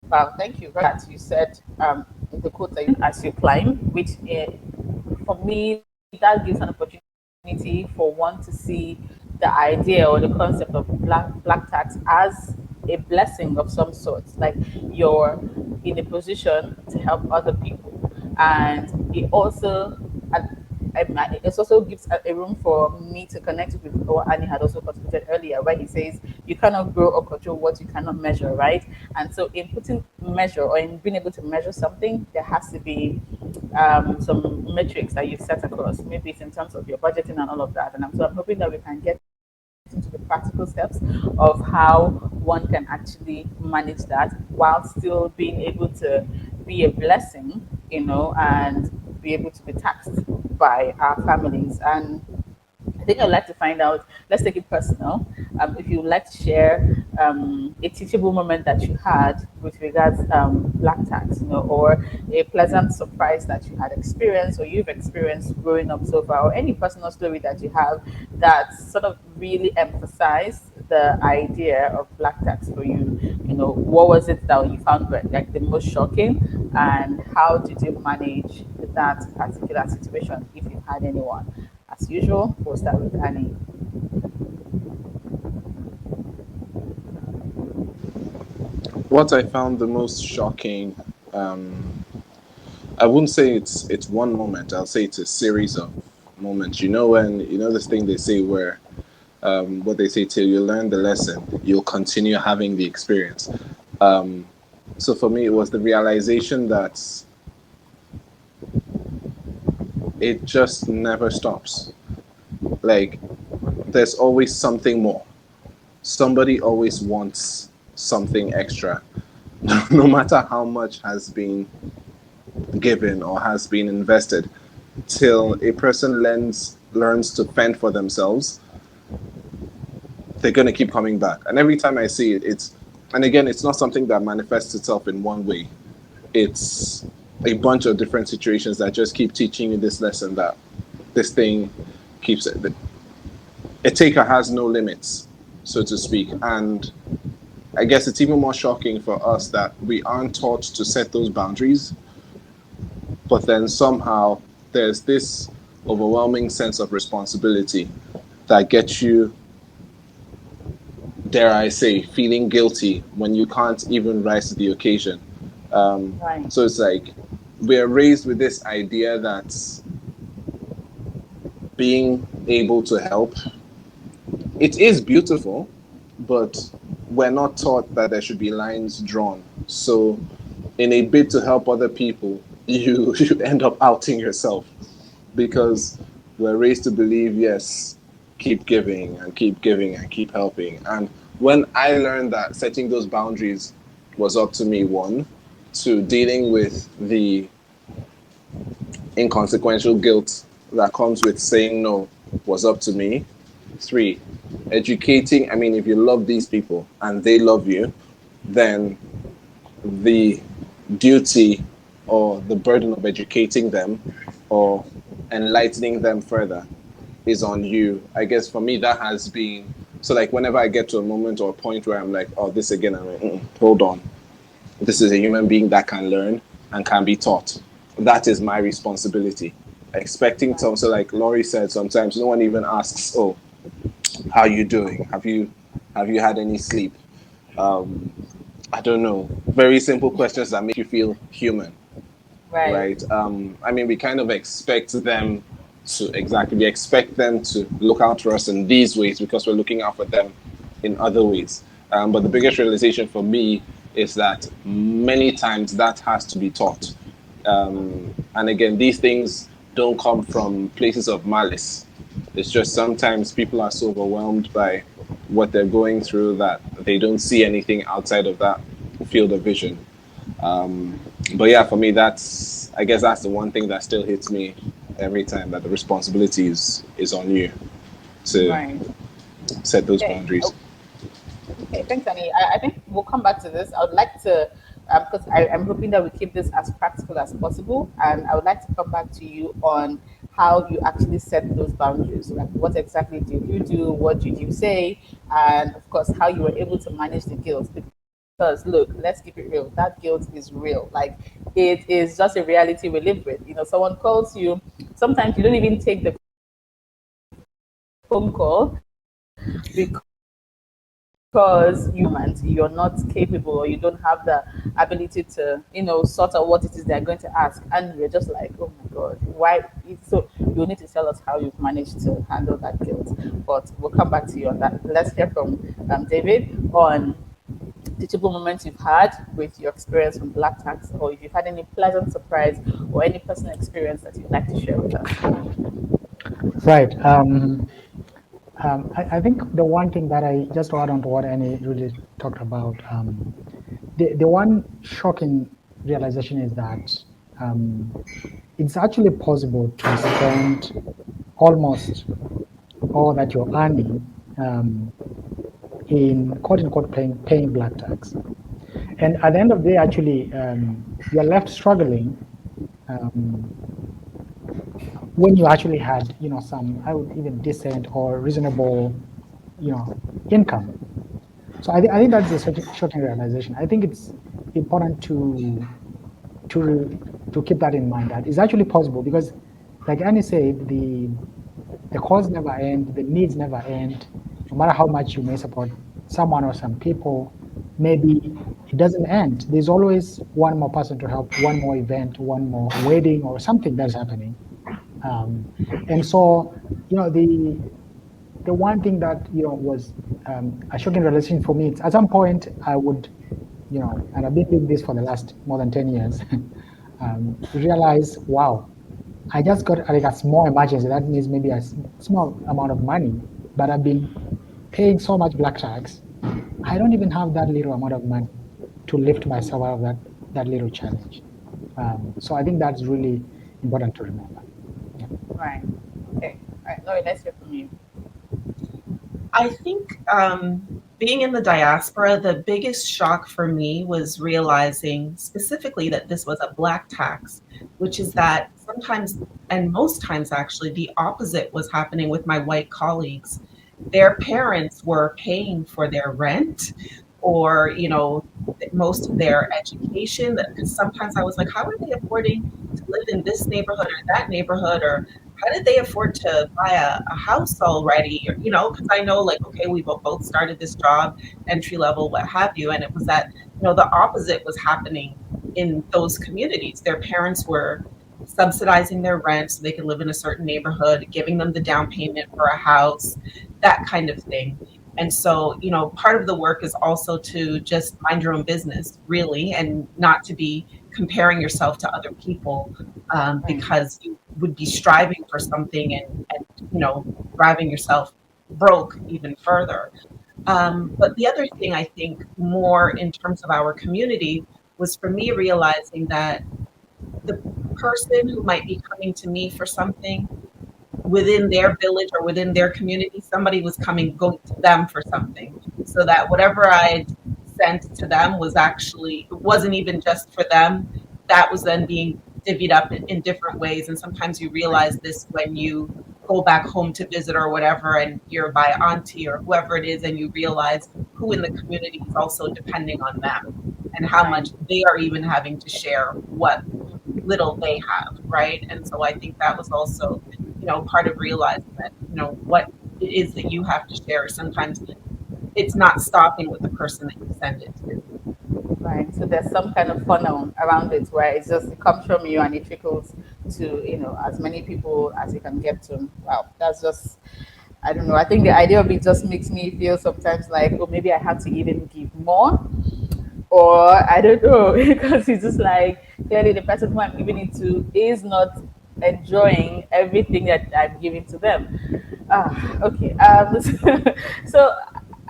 Wow, thank you. That you said in the quote that you, as you climb, which for me that gives an opportunity for one to see the idea or the concept of black tax as a blessing of some sort. Like you're in a position to help other people, and it also. It also gives a room for me to connect with what Annie had also contributed earlier, where he says you cannot grow or control what you cannot measure, right? And so, in putting measure or in being able to measure something, there has to be some metrics that you set across. Maybe it's in terms of your budgeting and all of that. And so I'm hoping that we can get into the practical steps of how one can actually manage that while still being able to be a blessing, and be able to be taxed by our families. And I think I'd like to find out, let's take it personal. If you would like to share a teachable moment that you had with regards black tax, or a pleasant surprise that you had experienced or you've experienced growing up so far, or any personal story that you have that sort of really emphasized the idea of black tax for you. What was it that you found like the most shocking, and how did you manage that particular situation if you had anyone? As usual, we'll start with Annie. What I found the most shocking, I wouldn't say it's one moment. I'll say it's a series of moments. When this thing they say where what they say till you learn the lesson, you'll continue having the experience. Um, so for me, it was the realization that it just never stops. Like there's always something more. Somebody always wants something extra, no matter how much has been given or has been invested, till a person learns to fend for themselves, they're going to keep coming back. And every time I see it, and again, it's not something that manifests itself in one way. It's a bunch of different situations that just keep teaching you this lesson that this thing keeps it. A taker has no limits, so to speak. And I guess it's even more shocking for us that we aren't taught to set those boundaries, but then somehow there's this overwhelming sense of responsibility that gets you, dare I say, feeling guilty when you can't even rise to the occasion. Right. So it's like we're raised with this idea that being able to help, it is beautiful, but we're not taught that there should be lines drawn. So in a bid to help other people, you end up outing yourself because we're raised to believe, yes, keep giving and keep giving and keep helping. And when I learned that setting those boundaries was up to me, one, to dealing with the inconsequential guilt that comes with saying no was up to me. Three, educating. I mean, if you love these people and they love you, then the duty or the burden of educating them or enlightening them further is on you. I guess for me, that has been so. Like, whenever I get to a moment or a point where I'm like, oh, this again, I'm like, hold on. This is a human being that can learn and can be taught. That is my responsibility. Expecting to, so like Laurie said, sometimes no one even asks, oh, how you doing? Have you had any sleep? Um, I don't know. Very simple questions that make you feel human, Right. right? I mean, we kind of expect them to exactly. We expect them to look out for us in these ways because we're looking out for them in other ways. But the biggest realization for me is that many times that has to be taught. And again, these things don't come from places of malice. It's just sometimes people are so overwhelmed by what they're going through that they don't see anything outside of that field of vision. But yeah, for me, I guess that's the one thing that still hits me every time, that the responsibility is on you to Right. set those Okay. boundaries. Okay. Thanks, Annie. I think we'll come back to this. I would like to, because I'm hoping that we keep this as practical as possible, and I would like to come back to you on how you actually set those boundaries. Like, what exactly did you do? What did you say? And of course, how you were able to manage the guilt. because look, let's keep it real. That guilt is real. Like it is just a reality we live with. You know, someone calls you. Sometimes you don't even take the phone call because you're not capable or you don't have the ability to sort out what it is they're going to ask, and you're just like, oh my god, why? So you need to tell us how you've managed to handle that guilt, but we'll come back to you on that. Let's hear from David on teachable moments you've had with your experience from black tax, or if you've had any pleasant surprise or any personal experience that you'd like to share with us. Right. I think the one thing that I just to add on to what Annie really talked about, the one shocking realization is that it's actually possible to spend almost all that you're earning in quote unquote paying black tax. And at the end of the day, actually, you're left struggling when you actually had, some, I would even decent or reasonable, income. So I think that's a shocking realization. I think it's important to keep that in mind, that it's actually possible because, like Annie said, the calls never end, the needs never end. No matter how much you may support someone or some people, maybe it doesn't end. There's always one more person to help, one more event, one more wedding or something that's happening. And so, the one thing that was a shocking realization for me, it's at some point I would, and I've been doing this for the last more than 10 years, realize, wow, I just got like a small emergency. That means maybe a small amount of money, but I've been paying so much black tax. I don't even have that little amount of money to lift myself out of that little challenge. So I think that's really important to remember. Yeah. Right. Okay. All right. Laurie, let's hear from you. I think being in the diaspora, the biggest shock for me was realizing specifically that this was a black tax, which is that sometimes, and most times actually, the opposite was happening with my white colleagues. Their parents were paying for their rent or, most of their education. Because sometimes I was like, how are they affording to live in this neighborhood or that neighborhood? Or how did they afford to buy a house already? Or, because I know, like, okay, we both started this job, entry level, what have you. And it was that, the opposite was happening in those communities. Their parents were subsidizing their rent so they could live in a certain neighborhood, giving them the down payment for a house, that kind of thing. And so, part of the work is also to just mind your own business, really, and not to be comparing yourself to other people because you would be striving for something and driving yourself broke even further. But the other thing I think more in terms of our community was for me realizing that the person who might be coming to me for something within their village or within their community, somebody was going to them for something. So that whatever I sent to them it wasn't even just for them. That was then being divvied up in different ways. And sometimes you realize this when you go back home to visit or whatever, and you're by auntie or whoever it is, and you realize who in the community is also depending on them and how much they are even having to share what little they have, right? And so I think that was also, part of realizing that, what it is that you have to share. Sometimes it's not stopping with the person that you send it to. Right. So there's some kind of funnel around it where it comes from you and it trickles to, as many people as you can get to. Wow. That's just, I don't know. I think the idea of it just makes me feel sometimes like, oh, maybe I have to even give more. Or I don't know, because it's just like clearly the person who I'm giving it to is not enjoying everything that I'm giving to them. Okay. So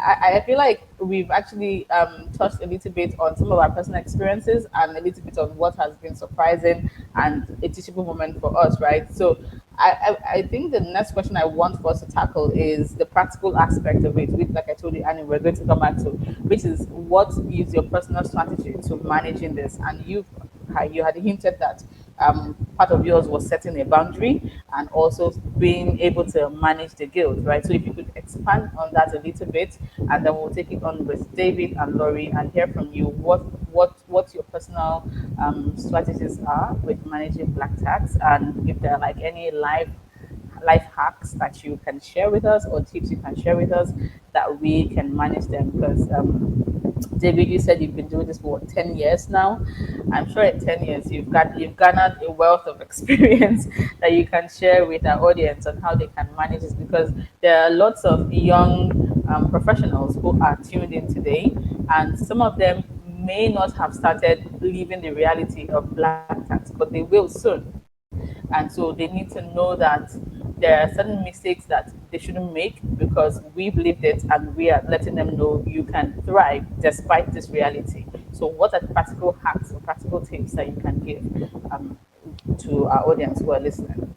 I feel like we've actually touched a little bit on some of our personal experiences and a little bit on what has been surprising and a teachable moment for us, right? So I think the next question I want for us to tackle is the practical aspect of it, which, like I told you, Annie, we're going to come back to, which is what is your personal strategy to managing this? And you had hinted that part of yours was setting a boundary and also being able to manage the guilt, right? So if you could expand on that a little bit, and then we'll take it on with David and Laurie and hear from you what your personal strategies are with managing black tax, and if there are like any life hacks that you can share with us or tips you can share with us that we can manage them. Because David, you said you've been doing this for what, 10 years now. I'm sure in 10 years you've garnered a wealth of experience that you can share with our audience on how they can manage this, because there are lots of young professionals who are tuned in today, and some of them may not have started living the reality of black tax, but they will soon. And so they need to know that there are certain mistakes that they shouldn't make, because we've lived it and we are letting them know you can thrive despite this reality. So what are the practical hacks or practical tips that you can give to our audience who are listening?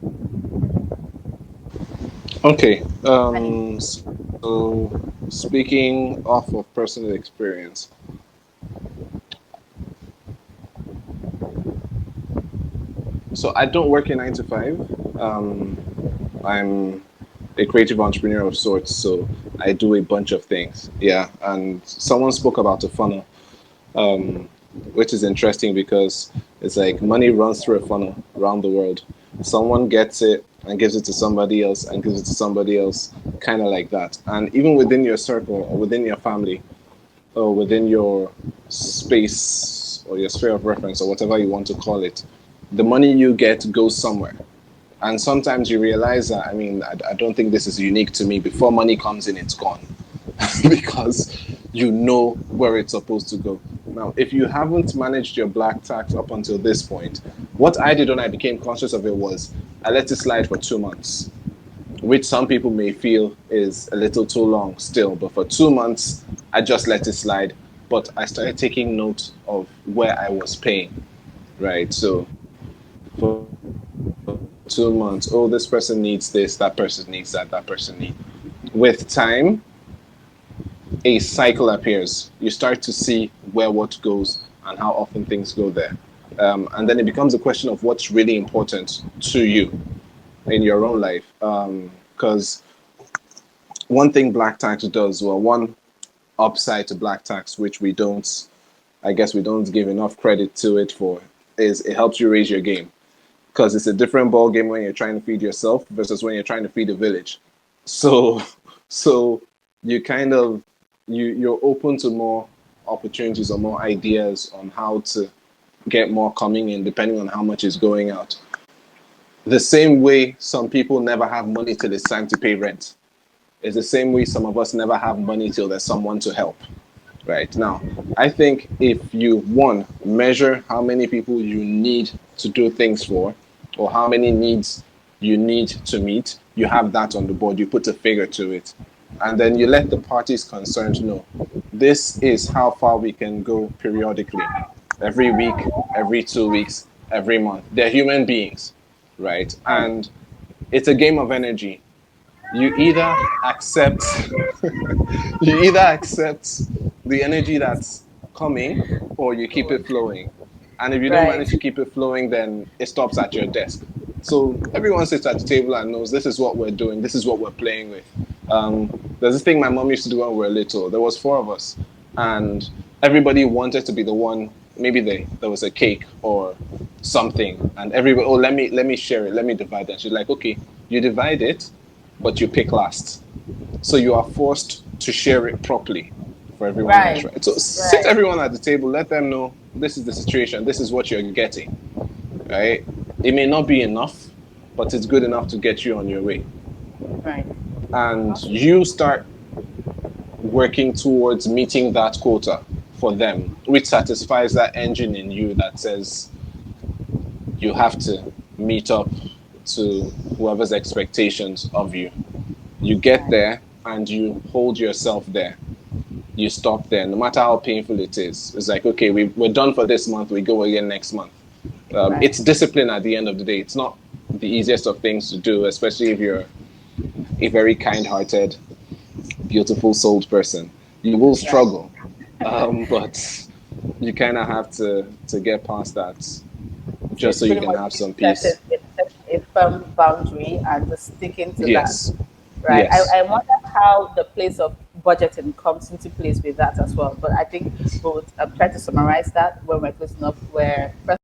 Okay. Any? So speaking off of personal experience, so I don't work a 9 to 5. I'm a creative entrepreneur of sorts, so I do a bunch of things. Yeah, and someone spoke about a funnel, um, which is interesting because it's like money runs through a funnel around the world. Someone gets it and gives it to somebody else and gives it to somebody else, kind of like that. And even within your circle or within your family or within your space or your sphere of reference or whatever you want to call it, the money you get goes somewhere. And sometimes you realize that, I mean, I don't think this is unique to me. Before money comes in, it's gone because you know where it's supposed to go. Now, if you haven't managed your black tax up until this point, what I did when I became conscious of it was I let it slide for 2 months, which some people may feel is a little too long still. But for 2 months, I just let it slide. But I started taking note of where I was paying, right? So for 2 months, oh, this person needs this, that person needs that, that person needs. With time, a cycle appears. You start to see where what goes and how often things go there. And then it becomes a question of what's really important to you in your own life. Because one thing black tax does, well, one upside to black tax, which I guess we don't give enough credit to it for, is it helps you raise your game. Because it's a different ball game when you're trying to feed yourself versus when you're trying to feed a village. So, so you kind of you're open to more opportunities or more ideas on how to get more coming in, depending on how much is going out. The same way some people never have money till it's time to pay rent is the same way some of us never have money till there's someone to help. Right now, I think if you measure how many people you need to do things for, or how many needs you need to meet, you have that on the board, you put a figure to it, and then you let the parties concerned know this is how far we can go periodically, every week, every 2 weeks, every month. They're human beings, right? And it's a game of energy. You either accept you either accept the energy that's coming or you keep it flowing. And if you don't Right. manage to keep it flowing, then it stops at your desk. So everyone sits at the table and knows this is what we're doing, this is what we're playing with. There's this thing my mom used to do when we were little. There was 4 of us, and everybody wanted to be the one. Maybe there was a cake or something, and everybody, oh, let me share it, let me divide it. And she's like, okay, you divide it, but you pick last. So you are forced to share it properly for everyone else, Right. right? So sit Right. everyone at the table, let them know this is the situation, this is what you're getting, right? It may not be enough, but it's good enough to get you on your way. Right. And you start working towards meeting that quota for them, which satisfies that engine in you that says you have to meet up to whoever's expectations of you. You get Right. there and you hold yourself there. You stop there, no matter how painful it is. It's like, okay, we're done for this month, we go again next month. Right. It's discipline at the end of the day. It's not the easiest of things to do, especially if you're a very kind hearted, beautiful souled person. You will Right. struggle, but you kind of have to get past that. just so you pretty can much have some set peace. a firm boundary and just sticking to that. Yes. Right. Yes. I wonder how the place of budgeting comes into place with that as well. But I think we'll try to summarize that when we're closing up. Where first